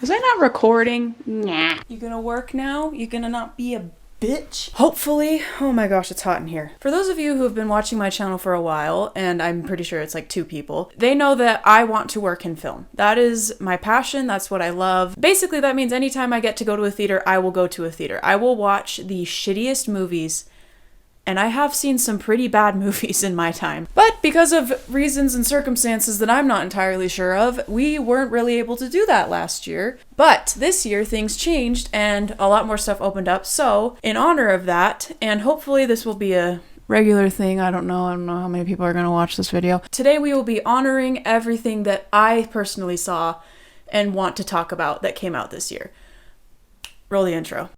Was I not recording? Nah. You gonna work now? You gonna not be a bitch? Hopefully. Oh my gosh, it's hot in here. For those of you who have been watching my channel for a while, and I'm pretty sure it's like 2 people, they know that I want to work in film. That is my passion. That's what I love. Basically, that means anytime I get to go to a theater, I will go to a theater. I will watch the shittiest movies. And I have seen some pretty bad movies in my time. But because of reasons and circumstances that I'm not entirely sure of, we weren't really able to do that last year. But this year, things changed and a lot more stuff opened up. So, in honor of that, and hopefully this will be a regular thing, I don't know how many people are going to watch this video. Today we will be honoring everything that I personally saw and want to talk about that came out this year. Roll the intro.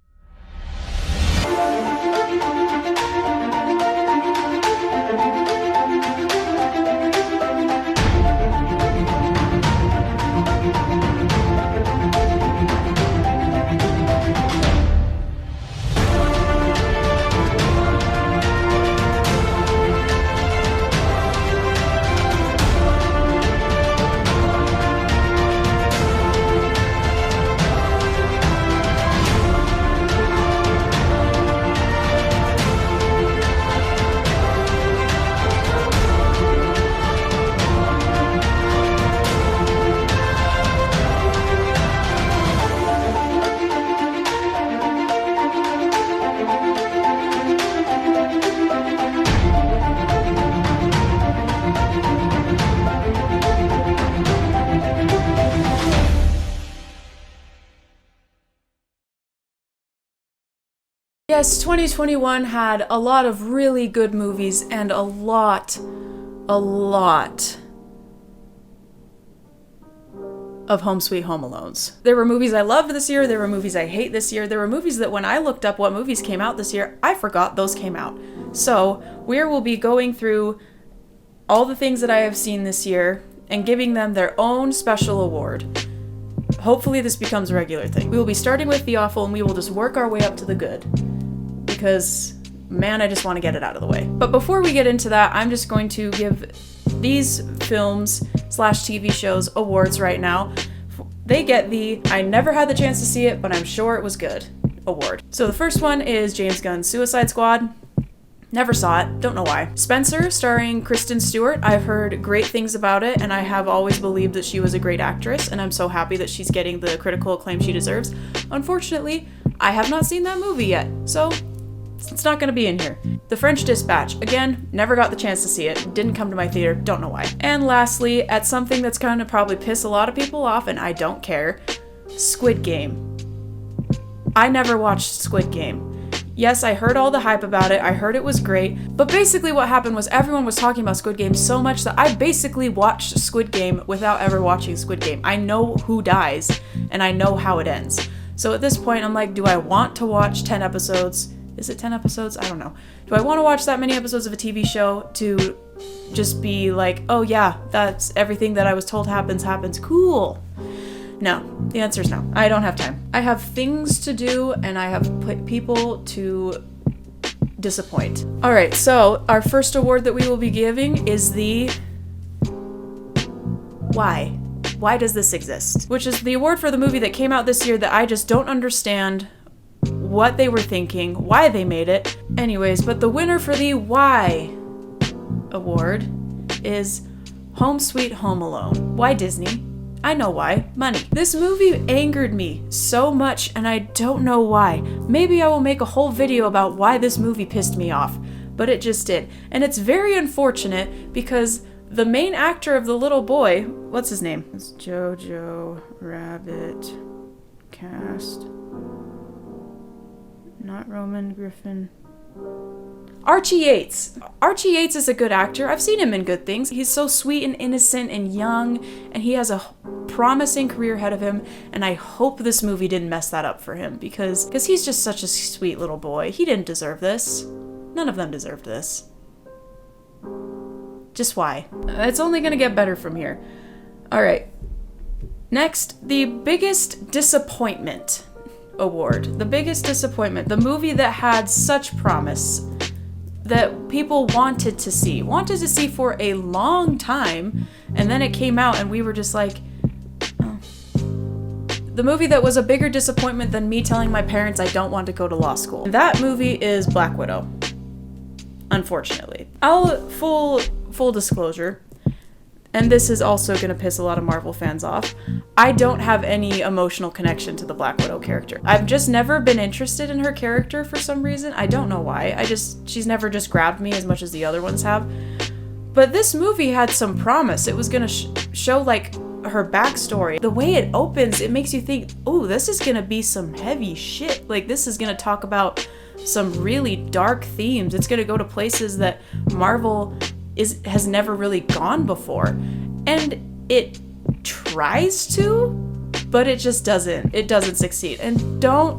Yes, 2021 had a lot of really good movies and a lot of Home Sweet Home Alones. There were movies I loved this year, there were movies I hate this year, there were movies that when I looked up what movies came out this year, I forgot those came out. So, we will be going through all the things that I have seen this year and giving them their own special award. Hopefully this becomes a regular thing. We will be starting with the awful and we will just work our way up to the good. Because, man, I just want to get it out of the way. But before we get into that, I'm just going to give these films/TV shows awards right now. They get the I never had the chance to see it, but I'm sure it was good award. So the first one is James Gunn's Suicide Squad. Never saw it, don't know why. Spencer, starring Kristen Stewart. I've heard great things about it, and I have always believed that she was a great actress, and I'm so happy that she's getting the critical acclaim she deserves. Unfortunately, I have not seen that movie yet, so it's not going to be in here. The French Dispatch. Again, never got the chance to see it. Didn't come to my theater. Don't know why. And lastly, at something that's going to probably piss a lot of people off, and I don't care, Squid Game. I never watched Squid Game. Yes, I heard all the hype about it. I heard it was great. But basically what happened was everyone was talking about Squid Game so much that I basically watched Squid Game without ever watching Squid Game. I know who dies, and I know how it ends. So at this point, I'm like, do I want to watch 10 episodes? Is it 10 episodes? I don't know. Do I want to watch that many episodes of a TV show to just be like, oh yeah, that's everything that I was told happens, cool? No, the answer is no. I don't have time. I have things to do and I have people to disappoint. Alright, so our first award that we will be giving is the Why? Why does this exist? Which is the award for the movie that came out this year that I just don't understand what they were thinking, why they made it. Anyways, but the winner for the Why award is Home Sweet Home Alone. Why Disney? I know why. Money. This movie angered me so much and I don't know why. Maybe I will make a whole video about why this movie pissed me off, but it just did. And it's very unfortunate because the main actor of the little boy, what's his name? It's Jojo Rabbit cast. Not Roman Griffin. Archie Yates. Archie Yates is a good actor. I've seen him in good things. He's so sweet and innocent and young, and he has a promising career ahead of him, and I hope this movie didn't mess that up for him, because he's just such a sweet little boy. He didn't deserve this. None of them deserved this. Just why? It's only gonna get better from here. Alright. Next, the biggest disappointment award. The biggest disappointment. The movie that had such promise that people wanted to see for a long time, and then it came out and we were just like, oh. The movie that was a bigger disappointment than me telling my parents I don't want to go to law school. And that movie is Black Widow. Unfortunately. Full disclosure, and this is also going to piss a lot of Marvel fans off, I don't have any emotional connection to the Black Widow character. I've just never been interested in her character for some reason. I don't know why. She's never just grabbed me as much as the other ones have. But this movie had some promise. It was going to show, like, her backstory. The way it opens, it makes you think, oh, this is going to be some heavy shit. Like, this is going to talk about some really dark themes. It's going to go to places that Marvel has never really gone before. And it tries to, but it just doesn't. It doesn't succeed. And don't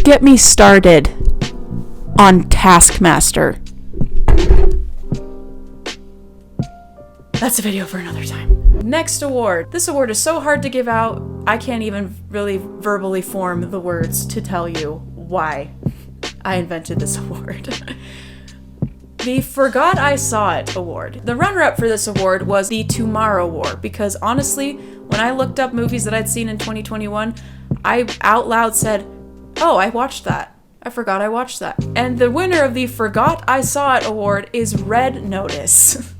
get me started on Taskmaster. That's a video for another time. Next award. This award is so hard to give out, I can't even really verbally form the words to tell you why I invented this award. The Forgot I Saw It award. The runner-up for this award was the Tomorrow War, because honestly, when I looked up movies that I'd seen in 2021, I out loud said, oh, I watched that. I forgot I watched that. And the winner of the Forgot I Saw It award is Red Notice,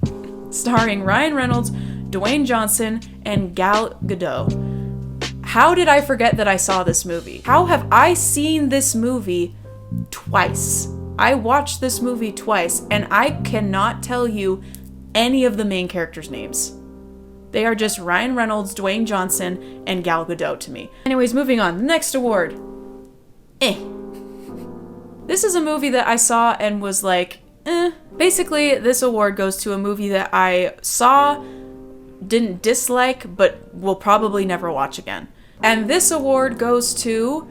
starring Ryan Reynolds, Dwayne Johnson, and Gal Gadot. How did I forget that I saw this movie? How have I seen this movie twice? I watched this movie twice, and I cannot tell you any of the main characters' names. They are just Ryan Reynolds, Dwayne Johnson, and Gal Gadot to me. Anyways, moving on. The next award. This is a movie that I saw and was like, Basically, this award goes to a movie that I saw, didn't dislike, but will probably never watch again. And this award goes to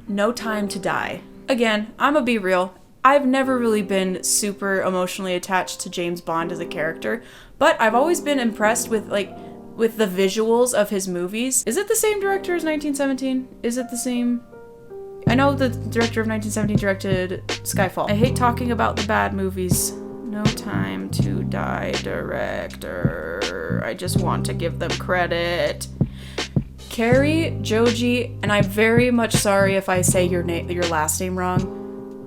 No Time to Die. Again, I'm gonna be real. I've never really been super emotionally attached to James Bond as a character, but I've always been impressed with the visuals of his movies. Is it the same director as 1917? Is it the same? I know the director of 1917 directed Skyfall. I hate talking about the bad movies. No Time to Die director. I just want to give them credit. Carrie Joji, and I'm very much sorry if I say your last name wrong.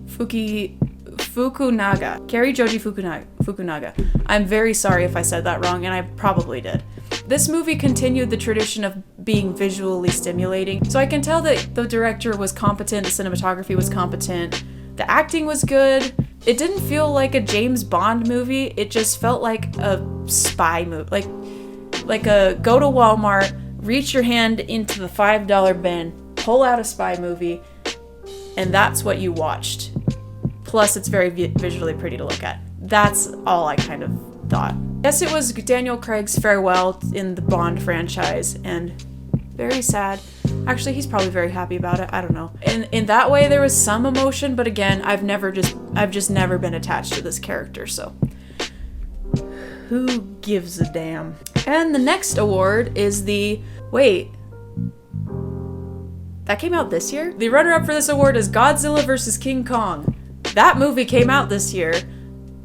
Fukunaga. Carrie Joji Fukunaga. I'm very sorry if I said that wrong, and I probably did. This movie continued the tradition of being visually stimulating, so I can tell that the director was competent, the cinematography was competent, the acting was good. It didn't feel like a James Bond movie, it just felt like a spy movie. Like a go to Walmart, reach your hand into the $5 bin, pull out a spy movie, and that's what you watched. Plus, it's very visually pretty to look at. That's all I kind of thought. Yes, it was Daniel Craig's farewell in the Bond franchise, and very sad. Actually, he's probably very happy about it. I don't know. In that way, there was some emotion, but again, I've just never been attached to this character, so who gives a damn? And the next award is wait. That came out this year? The runner-up for this award is Godzilla vs. King Kong. That movie came out this year.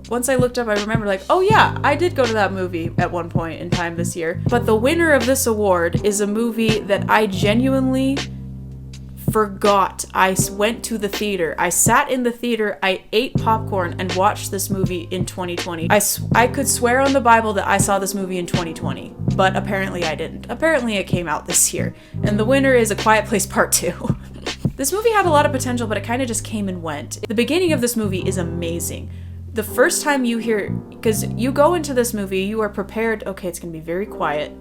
Once I looked up, I remember oh yeah, I did go to that movie at one point in time this year. But the winner of this award is a movie that I genuinely forgot I went to the theater. I sat in the theater, I ate popcorn, and watched this movie in 2020. I could swear on the Bible that I saw this movie in 2020, but apparently I didn't. Apparently it came out this year. And the winner is A Quiet Place Part 2. This movie had a lot of potential, but it kind of just came and went. The beginning of this movie is amazing. The first time you hear, because you go into this movie, you are prepared, okay, it's going to be very quiet.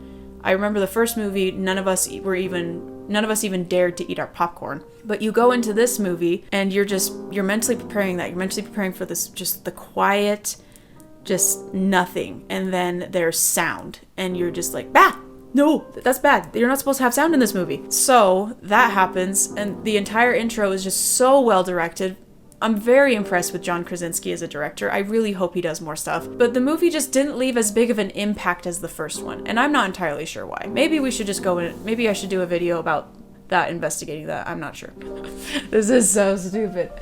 I remember the first movie, none of us even dared to eat our popcorn. But you go into this movie and you're mentally preparing that. You're mentally preparing for this, just the quiet, just nothing. And then there's sound and you're just like, no, that's bad. You're not supposed to have sound in this movie. So that happens and the entire intro is just so well directed. I'm very impressed with John Krasinski as a director. I really hope he does more stuff. But the movie just didn't leave as big of an impact as the first one. And I'm not entirely sure why. Maybe we should just maybe I should do a video about that, investigating that. I'm not sure. This is so stupid.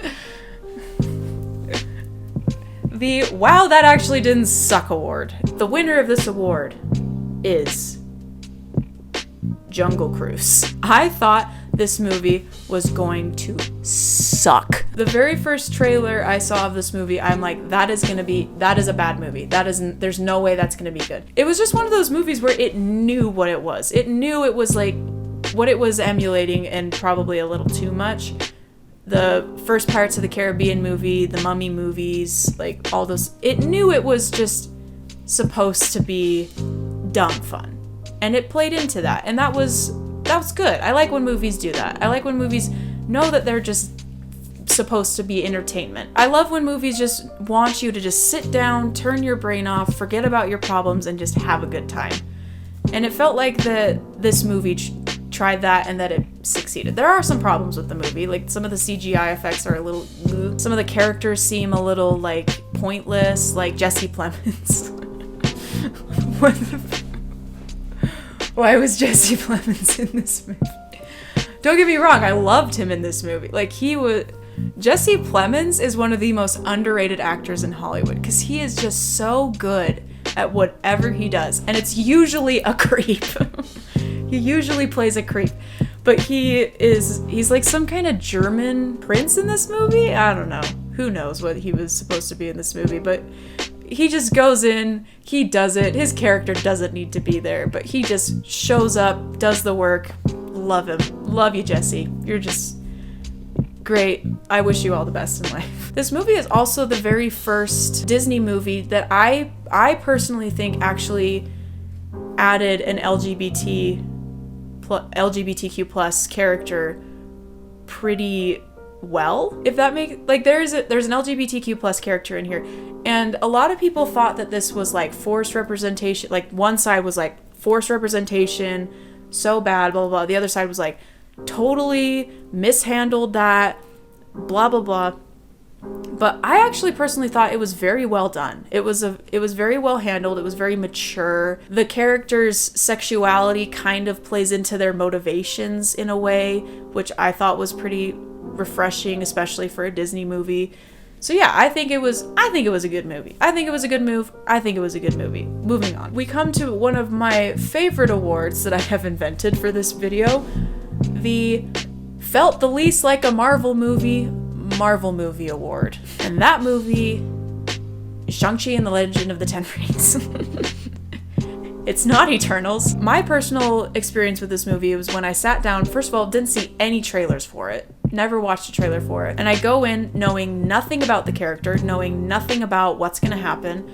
the wow, that actually didn't suck award. The winner of this award is Jungle Cruise. I thought this movie was going to suck. The very first trailer I saw of this movie, I'm like, that is a bad movie. There's no way that's gonna be good. It was just one of those movies where it knew what it was. It knew it was like what it was emulating, and probably a little too much. The first Pirates of the Caribbean movie, the Mummy movies, like all those, it knew it was just supposed to be dumb fun. And it played into that, and that was good. I like when movies do that. I like when movies know that they're just supposed to be entertainment. I love when movies just want you to just sit down, turn your brain off, forget about your problems, and just have a good time. And it felt like this movie tried that, and that it succeeded. There are some problems with the movie, like some of the CGI effects are a little some of the characters seem a little like pointless, like Jesse Plemons. Why was Jesse Plemons in this movie? Don't get me wrong, I loved him in this movie. Like, Jesse Plemons is one of the most underrated actors in Hollywood, because he is just so good at whatever he does, and it's usually a creep. He usually plays a creep, but he's like some kind of German prince in this movie? I don't know. Who knows what he was supposed to be in this movie, but he just goes in, he does it. His character doesn't need to be there, but he just shows up, does the work. Love him. Love you, Jesse. You're just great. I wish you all the best in life. This movie is also the very first Disney movie that I personally think actually added an LGBTQ plus character pretty well. If that makes, like, there's an LGBTQ plus character in here, and a lot of people thought that this was like forced representation. Like, one side was like forced representation, so bad, blah blah blah. The other side was like totally mishandled that, blah blah blah. But I actually personally thought it was very well done. It was very well handled. It was very mature. The characters' sexuality kind of plays into their motivations in a way, which I thought was pretty refreshing, especially for a Disney movie. So yeah, I think it was a good movie. I think it was a good move. I think it was a good movie. Moving on. We come to one of my favorite awards that I have invented for this video. The felt the least like a Marvel movie award. And that movie is Shang-Chi and the Legend of the Ten Rings. It's not Eternals. My personal experience with this movie was when I sat down, first of all, didn't see any trailers for it. Never watched a trailer for it. And I go in knowing nothing about the character, knowing nothing about what's gonna happen,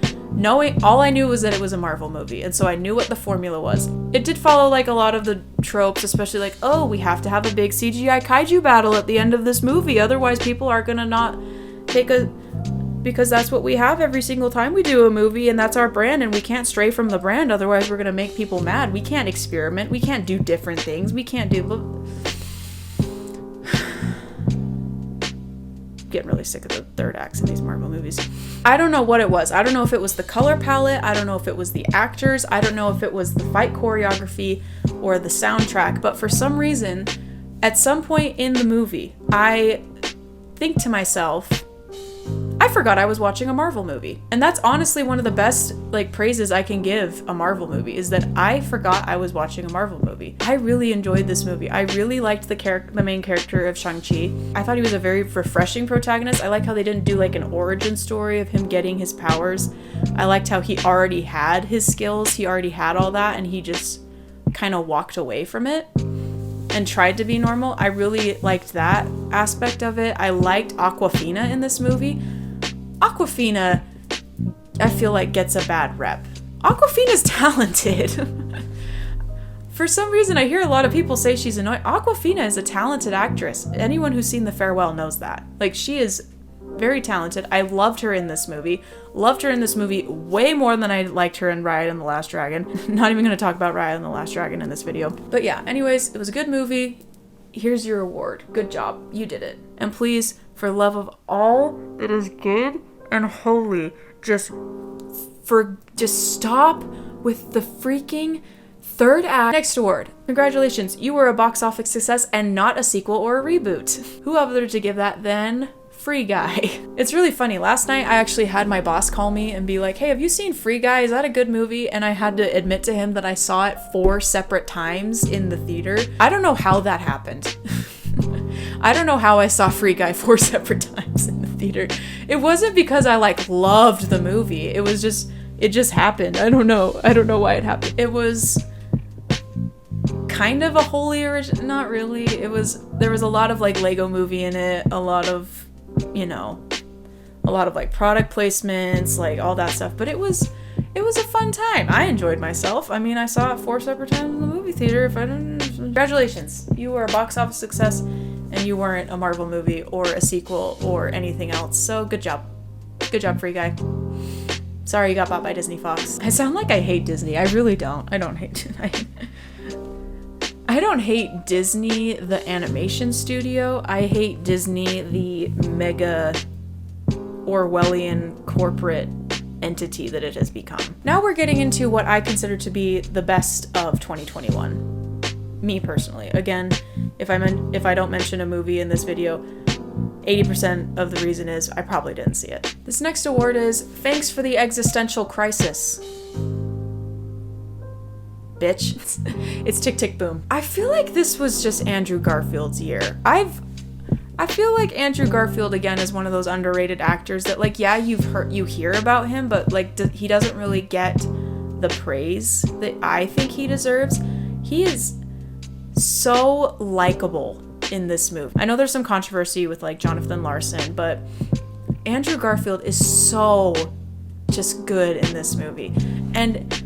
all I knew was that it was a Marvel movie, and so I knew what the formula was. It did follow like a lot of the tropes, especially like, oh, we have to have a big CGI kaiju battle at the end of this movie, otherwise people are gonna not because that's what we have every single time we do a movie, and that's our brand, and we can't stray from the brand, otherwise we're gonna make people mad. We can't experiment, we can't do different things, we can't do... Getting really sick of the third acts in these Marvel movies. I don't know what it was. I don't know if it was the color palette. I don't know if it was the actors. I don't know if it was the fight choreography or the soundtrack. But for some reason, at some point in the movie, I think to myself, I forgot I was watching a Marvel movie. And that's honestly one of the best praises I can give a Marvel movie, is that I forgot I was watching a Marvel movie. I really enjoyed this movie. I really liked the main character of Shang-Chi. I thought he was a very refreshing protagonist. I like how they didn't do an origin story of him getting his powers. I liked how he already had his skills. He already had all that, and he just kind of walked away from it and tried to be normal. I really liked that aspect of it. I liked Awkwafina in this movie. Awkwafina, I feel like, gets a bad rep. Awkwafina's talented. For some reason, I hear a lot of people say she's annoying. Awkwafina is a talented actress. Anyone who's seen The Farewell knows that. She is very talented. I loved her in this movie. Loved her in this movie way more than I liked her in Raya and the Last Dragon. Not even going to talk about Raya and the Last Dragon in this video. But yeah, anyways, it was a good movie. Here's your award. Good job. You did it. And please, for love of all that is good and holy, just stop with the freaking third act. Next award. Congratulations, you were a box office success and not a sequel or a reboot. Who other to give that than Free Guy. It's really funny. Last night I actually had my boss call me and be like, hey, have you seen Free Guy? Is that a good movie? And I had to admit to him that I saw it 4 separate times in the theater. I don't know how that happened. I don't know how I saw Free Guy 4 separate times in the theater. It wasn't because I like loved the movie. It just happened. I don't know why it happened. It was kind of a wholly original, not really. There was a lot of like Lego Movie in it, a lot of like product placements, like all that stuff, but it was a fun time. I enjoyed myself. I mean, I saw it 4 separate times in the movie theater. Congratulations. You were a box office success and you weren't a Marvel movie or a sequel or anything else. So good job. Good job, Free Guy. Sorry you got bought by Disney Fox. I sound like I hate Disney. I really don't. I don't hate I don't hate Disney, the animation studio. I hate Disney, the mega Orwellian corporate entity that it has become. Now we're getting into what I consider to be the best of 2021. Me personally. Again, if I don't mention a movie in this video, 80% of the reason is I probably didn't see it. This next award is Thanks for the Existential Crisis. Bitch. It's Tick Tick Boom. I feel like this was just Andrew Garfield's year. I feel like Andrew Garfield again is one of those underrated actors that like, yeah, you hear about him, but like he doesn't really get the praise that I think he deserves. He is so likable in this movie. I know there's some controversy with like Jonathan Larson, but Andrew Garfield is so just good in this movie. And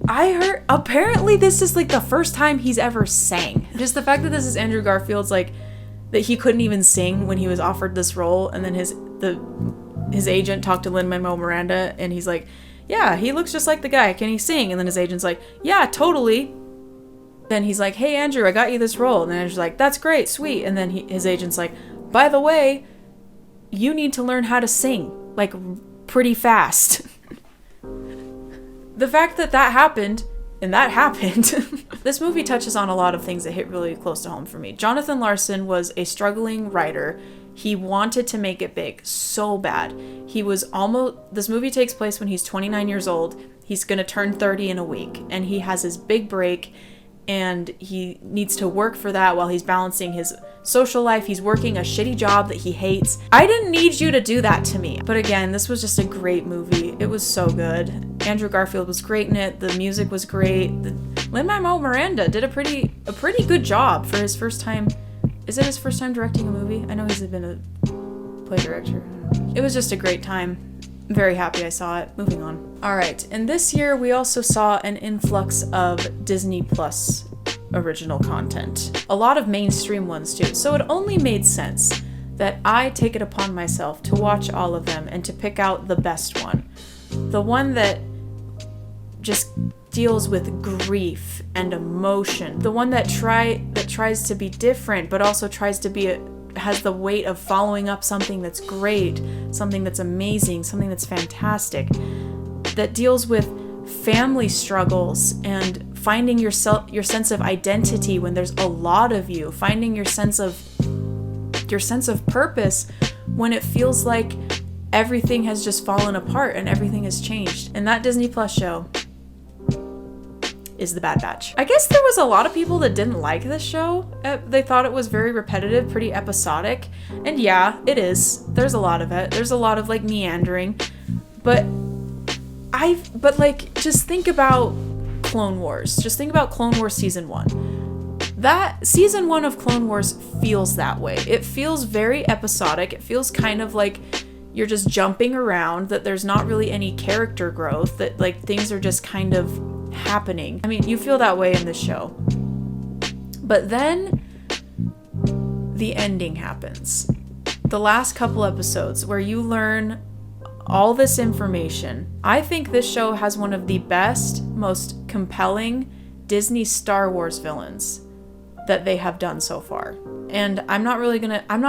I heard apparently this is like the first time he's ever sang. Just the fact that this is Andrew Garfield's like that he couldn't even sing when he was offered this role, and then his agent talked to Lin-Manuel Miranda and he's like, yeah, he looks just like the guy, can he sing? And then his agent's like, yeah, totally. Then he's like, hey Andrew, I got you this role. And then Andrew's like, that's great, sweet. And then his agent's like, by the way, you need to learn how to sing like pretty fast. The fact that happened, and that happened, this movie touches on a lot of things that hit really close to home for me. Jonathan Larson was a struggling writer. He wanted to make it big so bad. This movie takes place when he's 29 years old. He's going to turn 30 in a week, and he has his big break, and he needs to work for that while he's balancing his social life. He's working a shitty job that he hates. I didn't need you to do that to me. But again, this was just a great movie. It was so good. Andrew Garfield was great in it. The music was great. Lin-Manuel Miranda did a pretty good job for his first time. Is it his first time directing a movie? I know he's been a play director. It was just a great time. I'm very happy I saw it. Moving on. All right. And this year we also saw an influx of Disney Plus original content. A lot of mainstream ones too. So it only made sense that I take it upon myself to watch all of them and to pick out the best one. The one that just deals with grief and emotion. The one that tries to be different, but also tries to be has the weight of following up something that's great, something that's amazing, something that's fantastic. That deals with family struggles and finding your sense of identity when there's a lot of you, finding your sense of purpose when it feels like everything has just fallen apart and everything has changed. And that Disney Plus show is The Bad Batch. I guess there was a lot of people that didn't like this show. They thought it was very repetitive, pretty episodic. And yeah, it is. There's a lot of it. There's a lot of like meandering. But like, just think about Clone Wars. Just think about Clone Wars Season 1. That Season 1 of Clone Wars feels that way. It feels very episodic. It feels kind of like you're just jumping around, that there's not really any character growth, that like things are just kind of happening. I mean, you feel that way in this show. But then the ending happens. The last couple episodes where you learn all this information. I think this show has one of the best, most compelling Disney Star Wars villains that they have done so far. And I'm not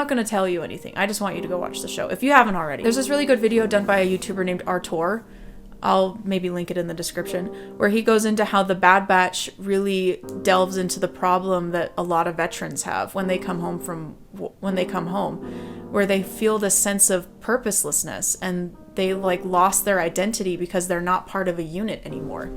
gonna tell you anything. I just want you to go watch the show if you haven't already. There's this really good video done by a YouTuber named Artur. I'll maybe link it in the description, where he goes into how the Bad Batch really delves into the problem that a lot of veterans have when they come home, where they feel this sense of purposelessness and they like lost their identity because they're not part of a unit anymore.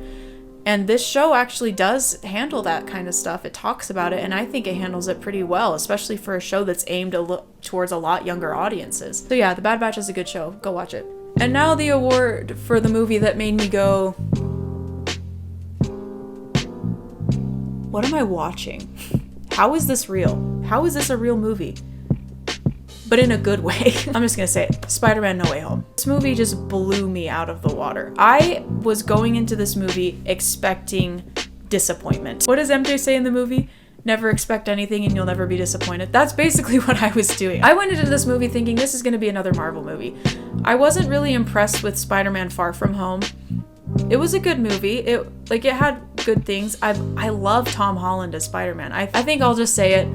And this show actually does handle that kind of stuff. It talks about it, and I think it handles it pretty well, especially for a show that's aimed towards a lot younger audiences. So yeah, The Bad Batch is a good show. Go watch it. And now the award for the movie that made me go, what am I watching? How is this real? How is this a real movie? But in a good way. I'm just gonna say it. Spider-Man No Way Home. This movie just blew me out of the water. I was going into this movie expecting disappointment. What does MJ say in the movie? Never expect anything and you'll never be disappointed. That's basically what I was doing. I went into this movie thinking this is gonna be another Marvel movie. I wasn't really impressed with Spider-Man Far From Home. It was a good movie. It had good things. I love Tom Holland as Spider-Man. I think I'll just say it.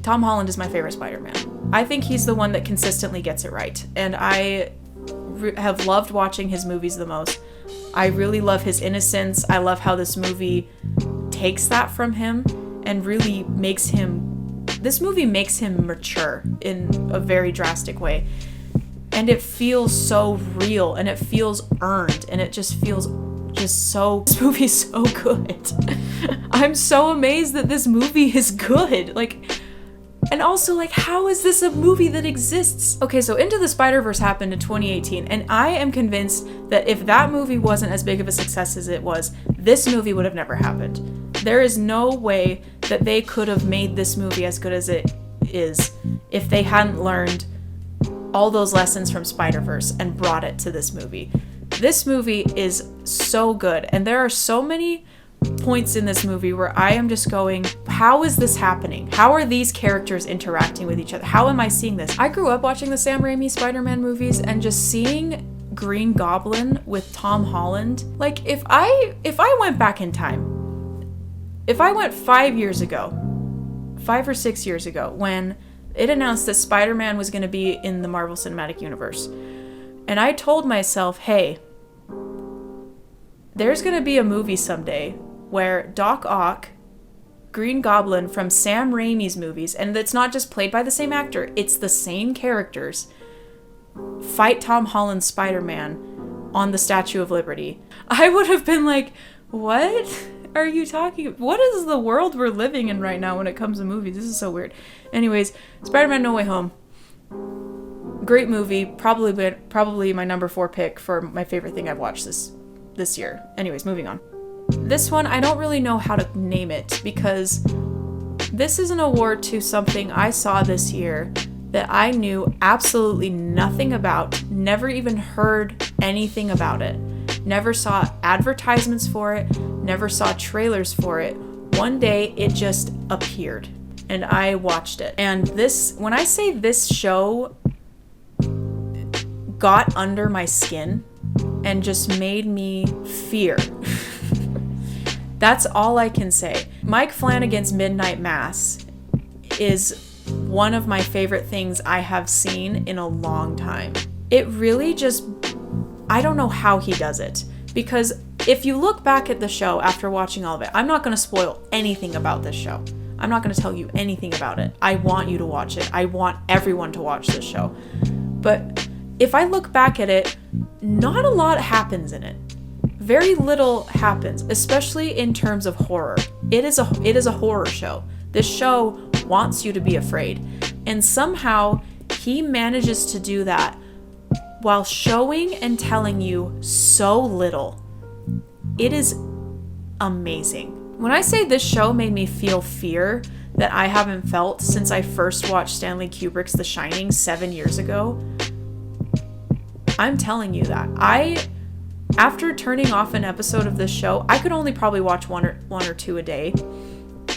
Tom Holland is my favorite Spider-Man. I think he's the one that consistently gets it right. And I have loved watching his movies the most. I really love his innocence. I love how this movie takes that from him and really makes him... This movie makes him mature in a very drastic way. And it feels so real and it feels earned and it just feels just so... This movie's so good. I'm so amazed that this movie is good. And also, how is this a movie that exists? Okay, so Into the Spider-Verse happened in 2018, and I am convinced that if that movie wasn't as big of a success as it was, this movie would have never happened. There is no way that they could have made this movie as good as it is if they hadn't learned all those lessons from Spider-Verse and brought it to this movie. This movie is so good, and there are so many points in this movie where I am just going, how is this happening? How are these characters interacting with each other? How am I seeing this? I grew up watching the Sam Raimi Spider-Man movies and just seeing Green Goblin with Tom Holland. If I went back in time, if I went 5 or 6 years ago, when it announced that Spider-Man was going to be in the Marvel Cinematic Universe, and I told myself, hey, there's going to be a movie someday where Doc Ock, Green Goblin from Sam Raimi's movies, and it's not just played by the same actor, it's the same characters, fight Tom Holland's Spider-Man on the Statue of Liberty. I would have been like, what are you talking about? What is the world we're living in right now when it comes to movies? This is so weird. Anyways, Spider-Man No Way Home. Great movie. Probably my number 4 pick for my favorite thing I've watched this year. Anyways, moving on. This one, I don't really know how to name it because this is an award to something I saw this year that I knew absolutely nothing about, never even heard anything about it, never saw advertisements for it, never saw trailers for it. One day it just appeared and I watched it. And when I say this show got under my skin and just made me fear. That's all I can say. Mike Flanagan's Midnight Mass is one of my favorite things I have seen in a long time. It really just, I don't know how he does it. Because if you look back at the show after watching all of it, I'm not going to spoil anything about this show. I'm not going to tell you anything about it. I want you to watch it. I want everyone to watch this show. But if I look back at it, not a lot happens in it. Very little happens, especially in terms of horror. It is a horror show. This show wants you to be afraid. And somehow he manages to do that while showing and telling you so little. It is amazing. When I say this show made me feel fear that I haven't felt since I first watched Stanley Kubrick's The Shining 7 years ago, I'm telling you that. After turning off an episode of this show, I could only probably watch one or two a day.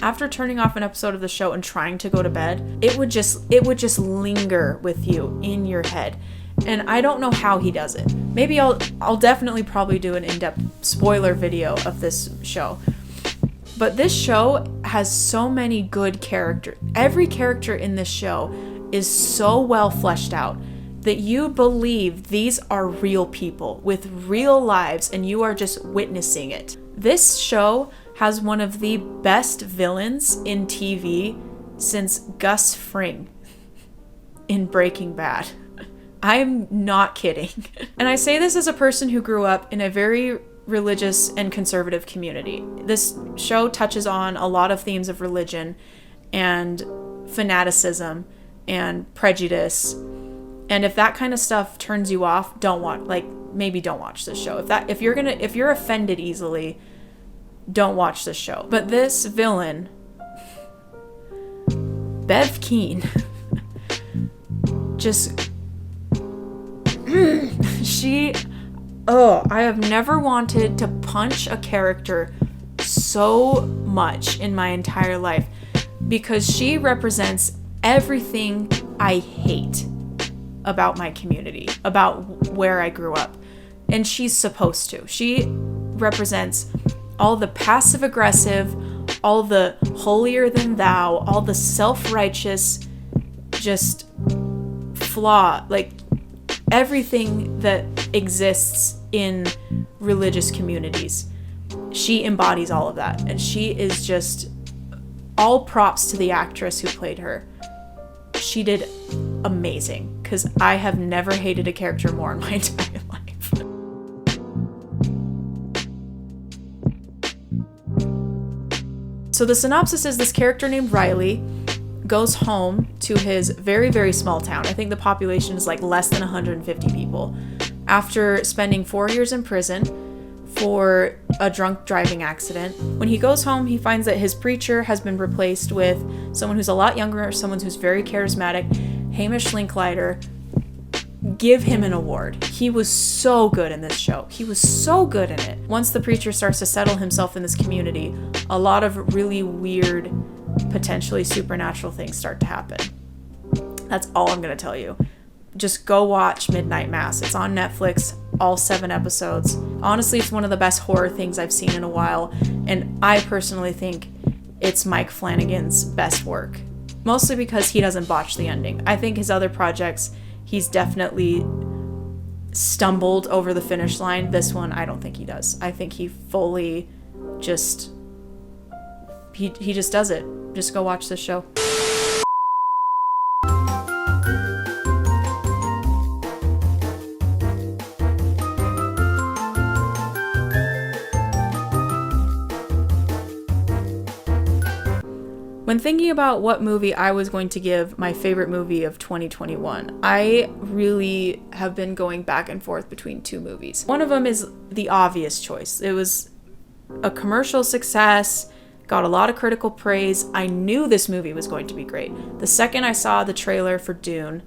After turning off an episode of the show and trying to go to bed, it would just linger with you in your head. And I don't know how he does it. Maybe I'll definitely probably do an in-depth spoiler video of this show. But this show has so many good characters. Every character in this show is so well fleshed out that you believe these are real people with real lives and you are just witnessing it. This show has one of the best villains in TV since Gus Fring. in Breaking Bad. I'm not kidding. And I say this as a person who grew up in a very religious and conservative community. This show touches on a lot of themes of religion and fanaticism and prejudice. And if that kind of stuff turns you off, don't watch this show. If you're offended easily, don't watch this show. But this villain, Bev Keane, just I have never wanted to punch a character so much in my entire life, because she represents everything I hate about my community, about where I grew up. And she's supposed to. She represents all the passive aggressive, all the holier than thou, all the self-righteous, just flaw, like everything that exists in religious communities. She embodies all of that. And she is just all props to the actress who played her. She did amazing, because I have never hated a character more in my entire life. So the synopsis is this character named Riley goes home to his very, very small town. I think the population is like less than 150 people. After spending 4 years in prison for a drunk driving accident, when he goes home, he finds that his preacher has been replaced with someone who's a lot younger, someone who's very charismatic. Hamish Linklater. Give him an award. He was so good in this show. He was so good in it. Once the preacher starts to settle himself in this community, a lot of really weird, potentially supernatural things start to happen. That's all I'm going to tell you. Just go watch Midnight Mass. It's on Netflix, all 7 episodes. Honestly, it's one of the best horror things I've seen in a while, and I personally think it's Mike Flanagan's best work. Mostly because he doesn't botch the ending. I think his other projects, he's definitely stumbled over the finish line. This one, I don't think he does. I think he fully just... He just does it. Just go watch this show. When thinking about what movie I was going to give my favorite movie of 2021, I really have been going back and forth between 2 movies. One of them is the obvious choice. It was a commercial success, got a lot of critical praise. I knew this movie was going to be great. The second I saw the trailer for Dune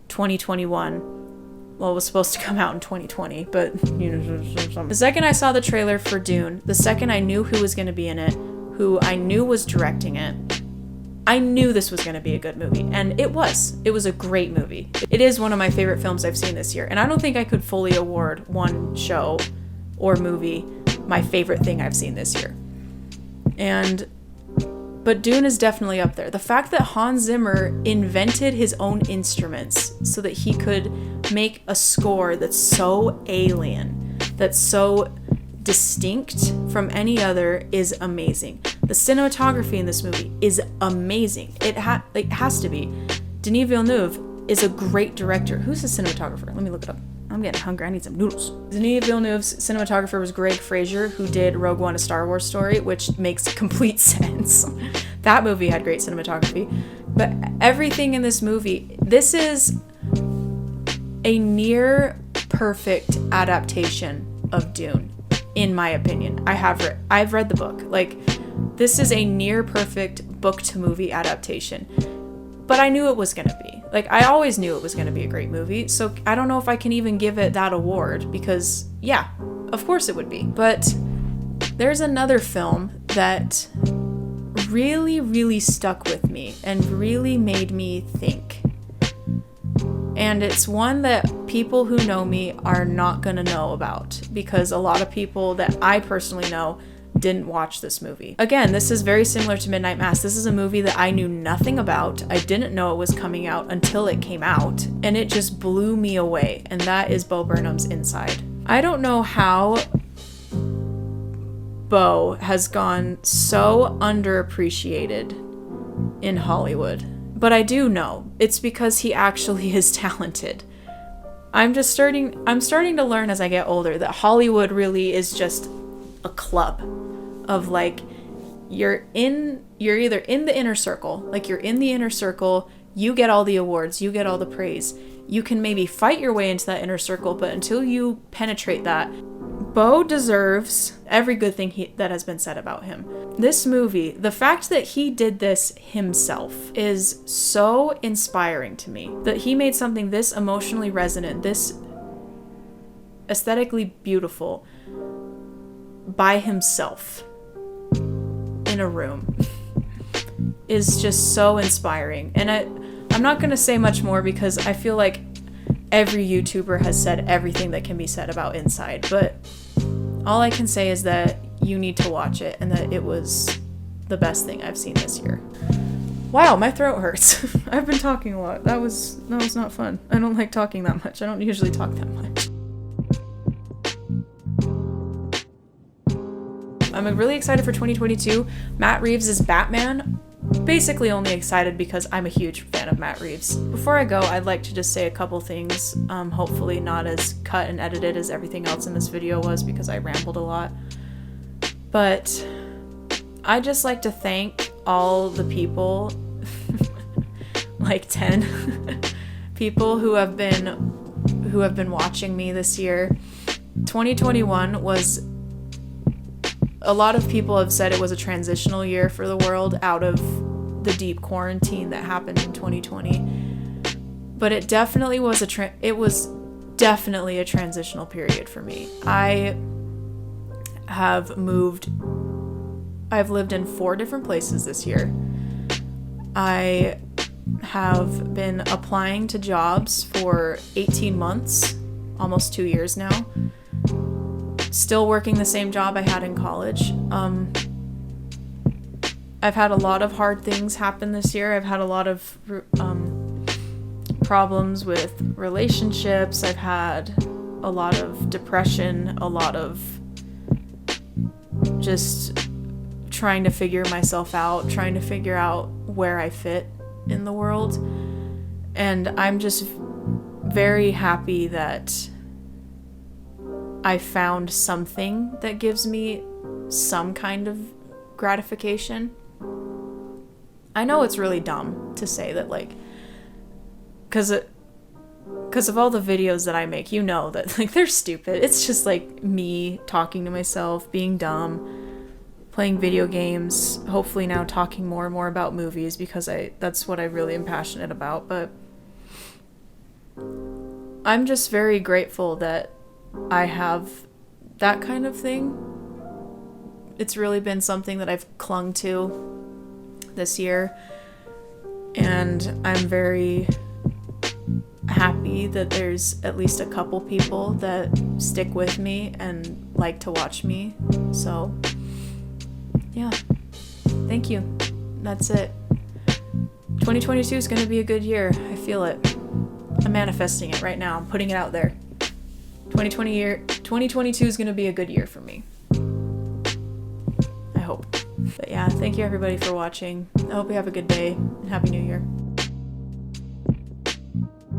2021, well, it was supposed to come out in 2020, but the second I saw the trailer for Dune, the second I knew who was going to be in it, who I knew was directing it, I knew this was going to be a good movie, and it was. It was a great movie. It is one of my favorite films I've seen this year, and I don't think I could fully award one show or movie my favorite thing I've seen this year. But Dune is definitely up there. The fact that Hans Zimmer invented his own instruments so that he could make a score that's so alien, that's so distinct from any other, is amazing. The cinematography in this movie is amazing. It has to be. Denis Villeneuve is a great director. Who's the cinematographer? Let me look it up. I'm getting hungry. I need some noodles. Denis Villeneuve's cinematographer was Greg Fraser, who did Rogue One: A Star Wars Story, which makes complete sense. That movie had great cinematography. But everything in this movie, this is a near perfect adaptation of Dune, in my opinion. I've read the book. This is a near perfect book to movie adaptation. But I knew it was going to be. I always knew it was going to be a great movie. So I don't know if I can even give it that award, because, yeah, of course it would be. But there's another film that really, really stuck with me and really made me think. And it's one that people who know me are not going to know about, because a lot of people that I personally know didn't watch this movie. Again, this is very similar to Midnight Mass. This is a movie that I knew nothing about. I didn't know it was coming out until it came out, and it just blew me away, and that is Bo Burnham's Inside. I don't know how Bo has gone so underappreciated in Hollywood, But I do know it's because he actually is talented. I'm starting to learn as I get older that Hollywood really is just a club of like, you're either in the inner circle, like you're in the inner circle, you get all the awards, you get all the praise. You can maybe fight your way into that inner circle, but until you penetrate that, Bo deserves every good thing that has been said about him. This movie, the fact that he did this himself is so inspiring to me. That he made something this emotionally resonant, this aesthetically beautiful by himself in a room is just so inspiring. And I'm not going to say much more because I feel like every YouTuber has said everything that can be said about Inside, but all I can say is that you need to watch it and that it was the best thing I've seen this year. Wow, my throat hurts. I've been talking a lot. That was not fun. I don't like talking that much. I don't usually talk that much. I'm really excited for 2022. Matt Reeves is Batman. Basically only excited because I'm a huge fan of Matt Reeves. Before I go, I'd like to just say a couple things, hopefully not as cut and edited as everything else in this video was because I rambled a lot. But I'd just like to thank all the people, like 10 people who have been watching me this year. 2021 was, a lot of people have said it was a transitional year for the world out of the deep quarantine that happened in 2020. But it definitely was definitely a transitional period for me. I've lived in 4 different places this year. I have been applying to jobs for 18 months, almost 2 years now. Still working the same job I had in college. I've had a lot of hard things happen this year. I've had a lot of problems with relationships. I've had a lot of depression, a lot of just trying to figure myself out, trying to figure out where I fit in the world. And I'm just very happy that I found something that gives me some kind of gratification. I know it's really dumb to say that, like, because of all the videos that I make, you know that, like, they're stupid. It's just, like, me talking to myself, being dumb, playing video games, hopefully now talking more and more about movies because that's what I really am passionate about. But I'm just very grateful that I have that kind of thing. It's really been something that I've clung to this year, and I'm very happy that there's at least a couple people that stick with me and like to watch me. So yeah, thank you. That's it. 2022 is going to be a good year. I feel it. I'm manifesting it right now. I'm putting it out there. 2022 is going to be a good year for me. I hope. But yeah, thank you everybody for watching. I hope you have a good day and Happy New Year.